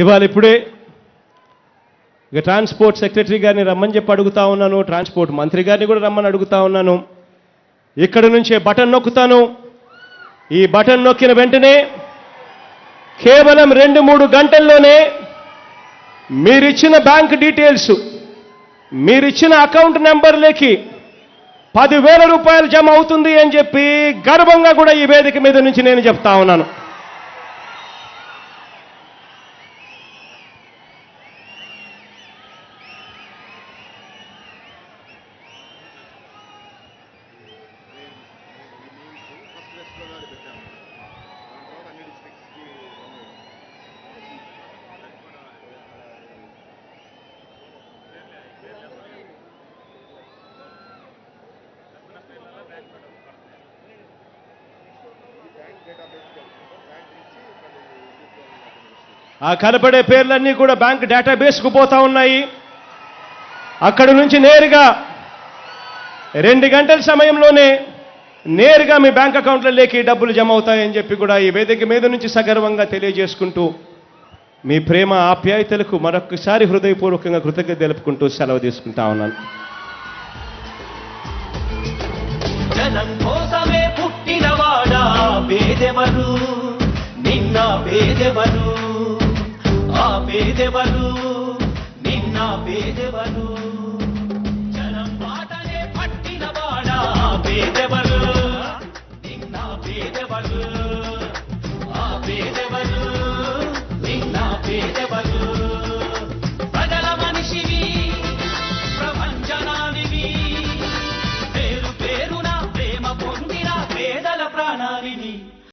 ఇవాళ ఇప్పుడే ఇక ట్రాన్స్పోర్ట్ సెక్రటరీ గారిని రమ్మని చెప్పి అడుగుతా ఉన్నాను, ట్రాన్స్పోర్ట్ మంత్రి గారిని కూడా రమ్మని అడుగుతా ఉన్నాను. ఇక్కడ నుంచే బటన్ నొక్కుతాను. ఈ బటన్ నొక్కిన వెంటనే కేవలం 2-3 గంటల్లోనే మీరిచ్చిన బ్యాంక్ డీటెయిల్స్, మీరిచ్చిన అకౌంట్ నెంబర్లకి 10,000 రూపాయలు జమ అవుతుంది అని చెప్పి గర్వంగా కూడా ఈ వేదిక మీద నుంచి నేను చెప్తా ఉన్నాను. ఆ కనపడే పేర్లన్నీ కూడా బ్యాంక్ డేటాబేస్కు పోతా ఉన్నాయి. అక్కడి నుంచి నేరుగా 2 గంటల సమయంలోనే నేరుగా మీ బ్యాంక్ అకౌంట్లలోకి డబ్బులు జమ అవుతాయని చెప్పి కూడా ఈ వేదిక మీద నుంచి సగర్వంగా తెలియజేసుకుంటూ మీ ప్రేమ ఆప్యాయతలకు మరొకసారి హృదయపూర్వకంగా కృతజ్ఞత తెలుపుకుంటూ సెలవు తీసుకుంటా ఉన్నాను. జనం కోసమే పుట్టినవాడా పేదెవరు, నిన్న పేదెవరు, ఆ పేదెవరు, నిన్న పేదెవరు, జనం మాటనే పట్టినవాడా పేదెవరు, నిన్న పేదెవరు, ఆ పేదెవరు, నిన్న పేదెవరు.